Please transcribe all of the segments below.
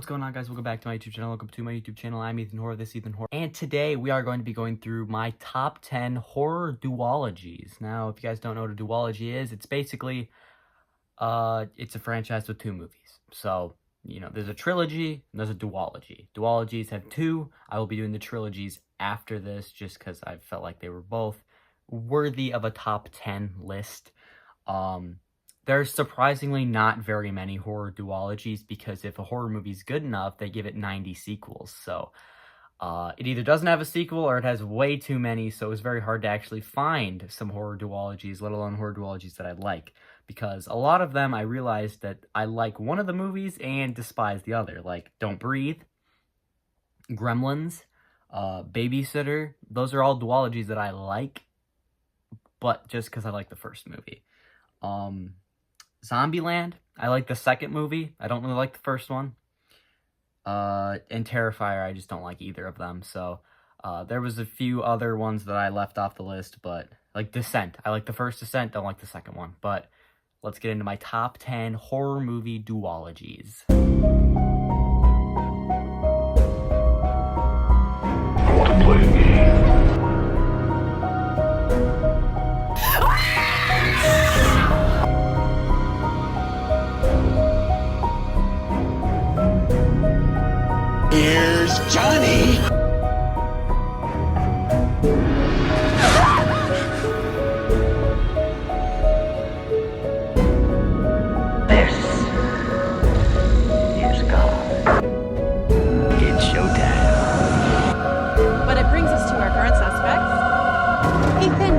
What's going on, guys? Welcome back to my YouTube channel. Welcome to my YouTube channel. I'm Ethan Horror, this is Ethan Horror. And today we are going to be going through my top 10 horror duologies. Now, if you guys don't know what a duology is, it's basically, it's a franchise with two movies. So, there's a trilogy and there's a duology. Duologies have two. I will be doing the trilogies after this just because I felt like they were both worthy of a top 10 list. There's surprisingly not very many horror duologies because if a horror movie's good enough, they give it 90 sequels. So it either doesn't have a sequel or it has way too many, so it's very hard to actually find some horror duologies, let alone horror duologies that I like. Because a lot of them, I realized that I like one of the movies and despise the other. Like Don't Breathe, Gremlins, Babysitter. Those are all duologies that I like, but just because I like the first movie. Zombieland, I like the second movie. I don't really like the first one. And Terrifier, I just don't like either of them. So, there was a few other ones that I left off the list, but, like Descent. I like the first Descent, don't like the second one. But, let's get into my top 10 horror movie duologies. I want to play a game. Here's Johnny! This is God. It's showtime. But it brings us to our current suspects. Ethan.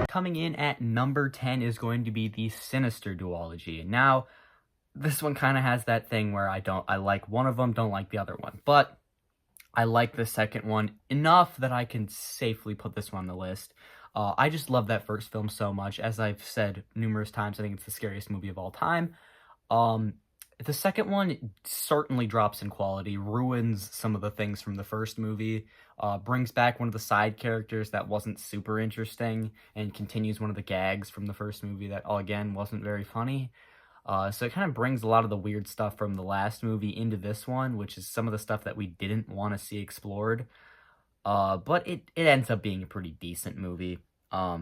Coming in at number 10 is going to be the Sinister duology. Now, this one kind of has that thing where I like one of them, don't like the other one. But I like the second one enough that I can safely put this one on the list. I just love that first film so much. As I've said numerous times, I think it's the scariest movie of all time. The second one certainly drops in quality, ruins some of the things from the first movie, brings back one of the side characters that wasn't super interesting, and continues one of the gags from the first movie that, again, wasn't very funny. So it kind of brings a lot of the weird stuff from the last movie into this one, which is some of the stuff that we didn't want to see explored. But it ends up being a pretty decent movie. I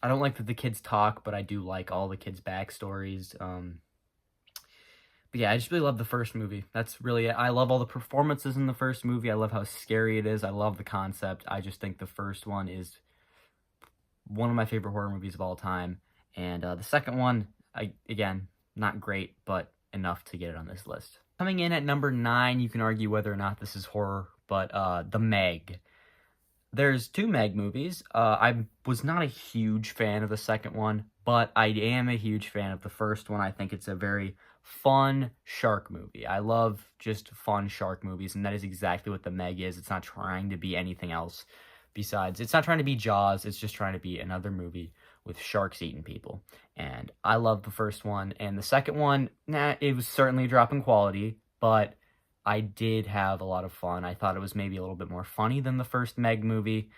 don't like that the kids talk, but I do like all the kids' backstories. But yeah, I just really love the first movie. That's really it. I love all the performances in the first movie. I love how scary it is. I love the concept. I just think the first one is one of my favorite horror movies of all time. And the second one, again, not great, but enough to get it on this list. Coming in at number 9, you can argue whether or not this is horror, but The Meg. There's two Meg movies. I was not a huge fan of the second one, but I am a huge fan of the first one. I think it's a very fun shark movie. I love just fun shark movies, and that is exactly what The Meg is. It's not trying to be anything else besides. It's not trying to be Jaws, it's just trying to be another movie with sharks eating people. And I love the first one. And the second one, it was certainly a drop in quality, but I did have a lot of fun. I thought it was maybe a little bit more funny than the first Meg movie.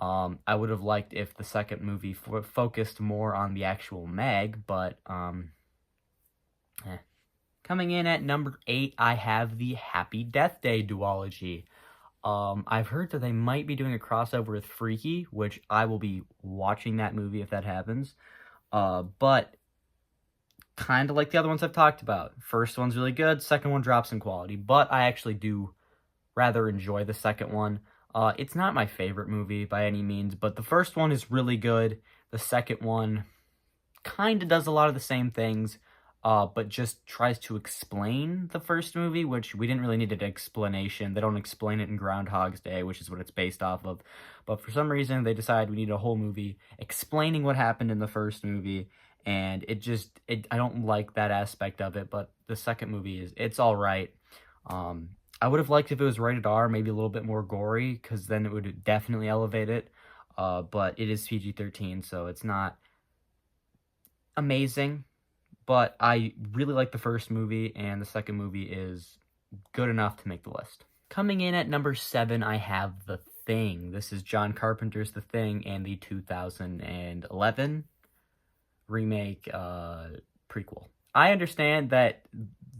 I would have liked if the second movie focused more on the actual Meg, but, Coming in at number 8, I have the Happy Death Day duology. I've heard that they might be doing a crossover with Freaky, which I will be watching that movie if that happens. But kind of like the other ones I've talked about. First one's really good, second one drops in quality, but I actually do rather enjoy the second one. It's not my favorite movie by any means, but the first one is really good. The second one kind of does a lot of the same things, but just tries to explain the first movie, which we didn't really need an explanation. They don't explain it in Groundhog's Day, which is what it's based off of. But for some reason, they decided we need a whole movie explaining what happened in the first movie, and I don't like that aspect of it, but the second movie it's all right. I would have liked if it was rated R, maybe a little bit more gory, because then it would definitely elevate it. But it is PG-13, so it's not amazing. But I really like the first movie, and the second movie is good enough to make the list. Coming in at number 7, I have The Thing. This is John Carpenter's The Thing and the 2011 remake prequel. I understand that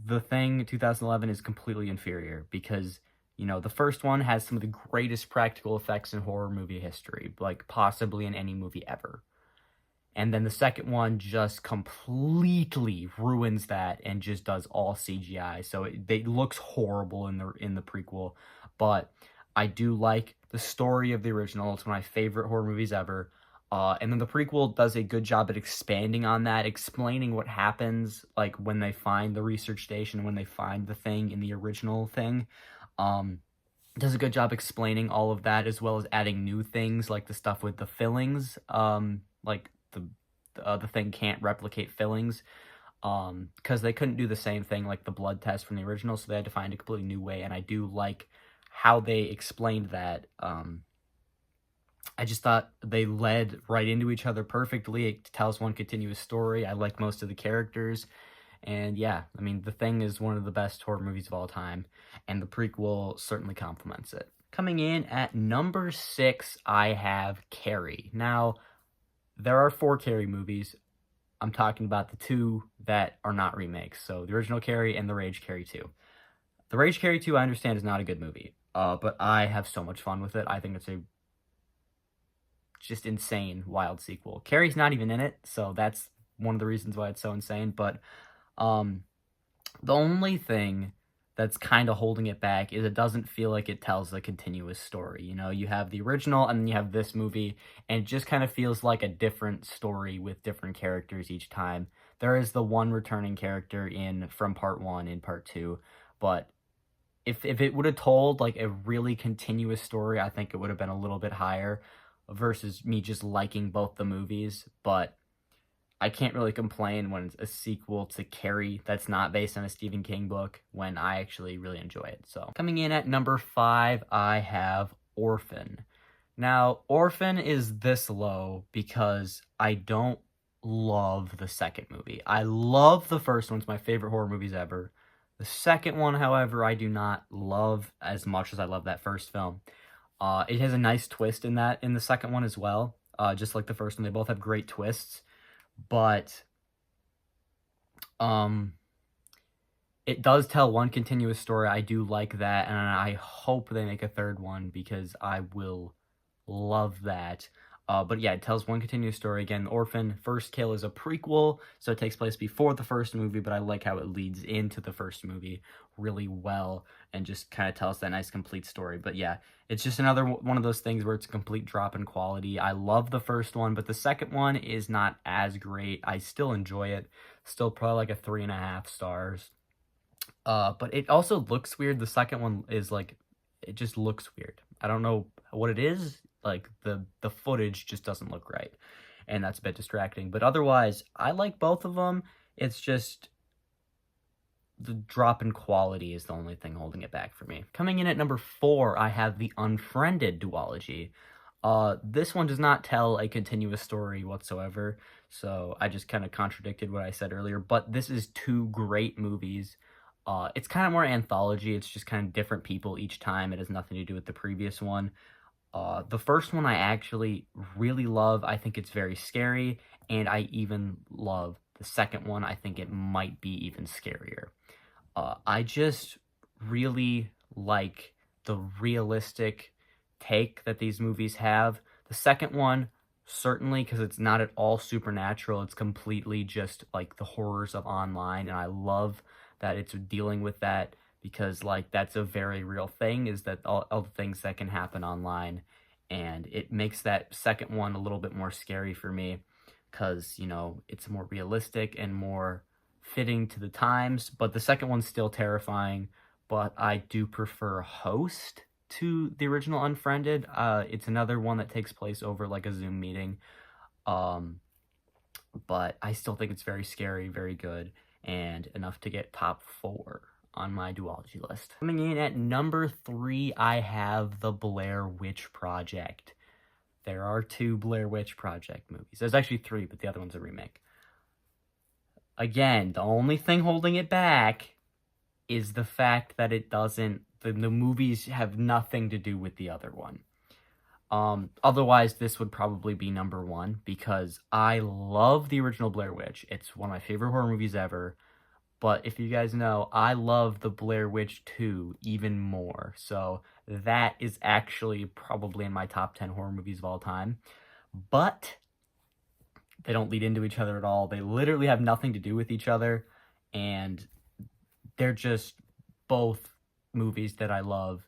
The Thing 2011 is completely inferior because, you know, the first one has some of the greatest practical effects in horror movie history, like possibly in any movie ever. And then the second one just completely ruins that and just does all CGI. So it looks horrible in the prequel, but I do like the story of the original. It's one of my favorite horror movies ever. And then the prequel does a good job at expanding on that, explaining what happens, like when they find the research station, when they find the thing in the original thing. Um, does a good job explaining all of that, as well as adding new things like the stuff with the fillings. Like the thing can't replicate fillings. Because they couldn't do the same thing like the blood test from the original, so they had to find a completely new way. And I do like how they explained that. I just thought they led right into each other perfectly. It tells one continuous story. I like most of the characters. And yeah, I mean, The Thing is one of the best horror movies of all time, and the prequel certainly complements it. Coming in at number 6, I have Carrie. Now, there are 4 Carrie movies. I'm talking about the 2 that are not remakes, so the original Carrie and The Rage Carrie 2. The Rage Carrie 2, I understand, is not a good movie, but I have so much fun with it. I think it's a just insane, wild sequel. Carrie's not even in it, so that's one of the reasons why it's so insane, but um, the only thing that's kind of holding it back is it doesn't feel like it tells a continuous story. You know, you have the original and then you have this movie, and it just kind of feels like a different story with different characters each time. There is the one returning character in from part 1 in part 2, but if it would have told like a really continuous story, I think it would have been a little bit higher versus me just liking both the movies. But I can't really complain when it's a sequel to Carrie that's not based on a Stephen King book when I actually really enjoy it. So coming in at number 5, I have Orphan. Now, Orphan is this low because I don't love the second movie. I love the first one. It's my favorite horror movies ever. The second one, however, I do not love as much as I love that first film. It has a nice twist in the second one as well, just like the first one. They both have great twists, but it does tell one continuous story. I do like that, and I hope they make a third one because I will love that. But yeah, it tells one continuous story. Again, Orphan First Kill is a prequel, so it takes place before the first movie, but I like how it leads into the first movie really well and just kind of tells that nice complete story. But yeah, it's just another one of those things where it's a complete drop in quality. I love the first one, but the second one is not as great. I still enjoy it. Still probably like a 3.5 stars. But it also looks weird. The second one is like, it just looks weird. I don't know what it is. Like the footage just doesn't look right, and that's a bit distracting. But otherwise, I like both of them. It's just the drop in quality is the only thing holding it back for me. Coming in at number 4, I have the Unfriended duology. This one does not tell a continuous story whatsoever, so I just kind of contradicted what I said earlier. But this is 2 great movies. It's kind of more anthology. It's just kind of different people each time. It has nothing to do with the previous one. The first one I actually really love. I think it's very scary, and I even love the second one. I think it might be even scarier. I just really like the realistic take that these movies have. The second one, certainly, because it's not at all supernatural. It's completely just like the horrors of online, and I love that it's dealing with that because like that's a very real thing, is that all the things that can happen online, and it makes that second one a little bit more scary for me because, you know, it's more realistic and more fitting to the times. But the second one's still terrifying, but I do prefer Host to the original Unfriended. It's another one that takes place over like a Zoom meeting, but I still think it's very scary, very good, and enough to get top 4 on my duology list. Coming in at number 3, I have The Blair Witch Project. There are 2 Blair Witch Project movies. There's actually 3, but the other one's a remake. Again, the only thing holding it back is the fact that it doesn't, the movies have nothing to do with the other one. Otherwise, this would probably be number 1 because I love the original Blair Witch. It's one of my favorite horror movies ever. But if you guys know, I love The Blair Witch 2 even more. So that is actually probably in my top 10 horror movies of all time. But they don't lead into each other at all. They literally have nothing to do with each other. And they're just both movies that I love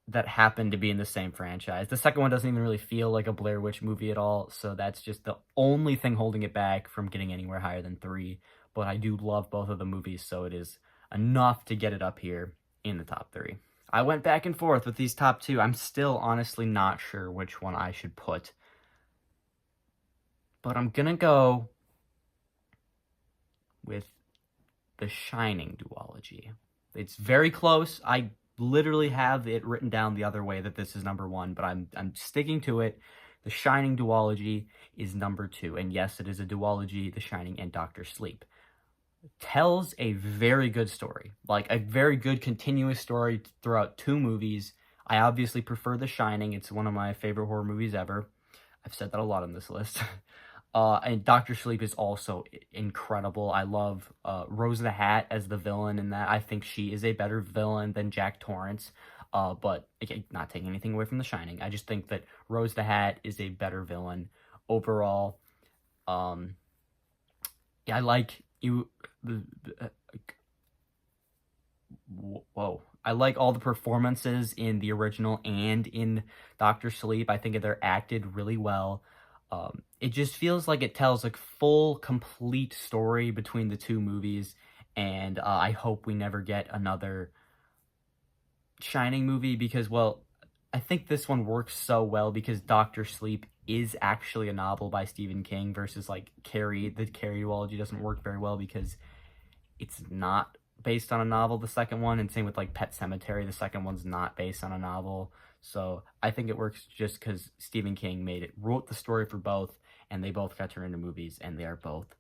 that happen to be in the same franchise. The second one doesn't even really feel like a Blair Witch movie at all, so that's just the only thing holding it back from getting anywhere higher than 3. But I do love both of the movies, so it is enough to get it up here in the top 3. I went back and forth with these top 2. I'm still honestly not sure which one I should put. But I'm gonna go with The Shining duology. It's very close. I literally have it written down the other way that this is number 1, but I'm sticking to it. The Shining duology is number 2, and yes, it is a duology, The Shining and Doctor Sleep. It tells a very good story, like a very good continuous story throughout 2 movies. I obviously prefer The Shining. It's one of my favorite horror movies ever. I've said that a lot on this list. And Doctor Sleep is also incredible. I love Rose the Hat as the villain in that. I think she is a better villain than Jack Torrance. But again, not taking anything away from The Shining. I just think that Rose the Hat is a better villain overall. Yeah, I like you. Whoa. I like all the performances in the original and in Doctor Sleep. I think they're acted really well. It just feels like it tells a full, complete story between the 2 movies, and I hope we never get another Shining movie because, well, I think this one works so well because Doctor Sleep is actually a novel by Stephen King versus, like, Carrie. The Carrie duology doesn't work very well because it's not based on a novel, the second one, and same with, like, Pet Sematary. The second one's not based on a novel. So I think it works just because Stephen King wrote the story for both, and they both got turned into movies, and they are both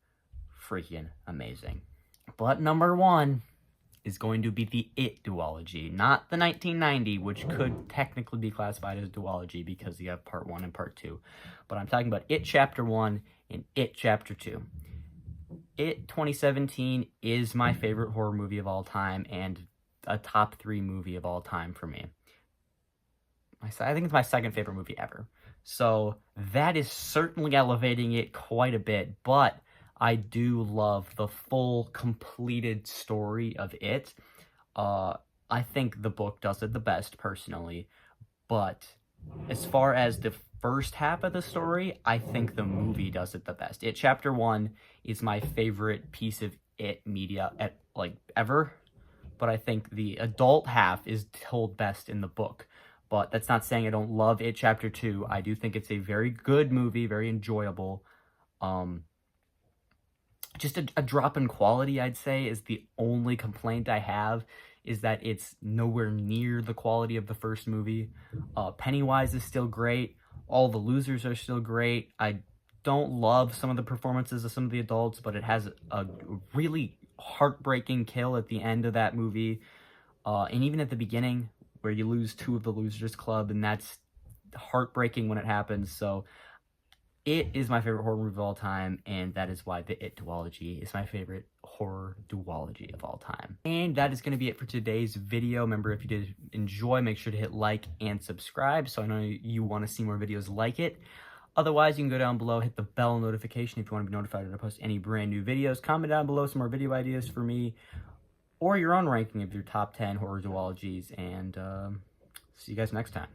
freaking amazing. But number 1 is going to be the It duology, not the 1990, which could technically be classified as duology because you have part 1 and part 2. But I'm talking about It Chapter 1 and It Chapter 2. It 2017 is my favorite horror movie of all time and a top 3 movie of all time for me. I think it's my second favorite movie ever. So that is certainly elevating it quite a bit, but I do love the full, completed story of it. I think the book does it the best, personally, but as far as the first half of the story, I think the movie does it the best. It Chapter 1 is my favorite piece of It media ever, but I think the adult half is told best in the book. But that's not saying I don't love It Chapter 2. I do think it's a very good movie, very enjoyable. Just a drop in quality, I'd say, is the only complaint I have, is that it's nowhere near the quality of the first movie. Pennywise is still great. All the losers are still great. I don't love some of the performances of some of the adults, but it has a really heartbreaking kill at the end of that movie. And even at the beginning, where you lose 2 of the Losers Club, and that's heartbreaking when it happens. So It is my favorite horror movie of all time, and that is why the It duology is my favorite horror duology of all time. And that is going to be it for today's video. Remember, if you did enjoy, make sure to hit like and subscribe, so I know you want to see more videos like it. Otherwise, you can go down below, hit the bell notification if you want to be notified when I post any brand new videos. Comment down below some more video ideas for me, or your own ranking of your top 10 horror duologies, and see you guys next time.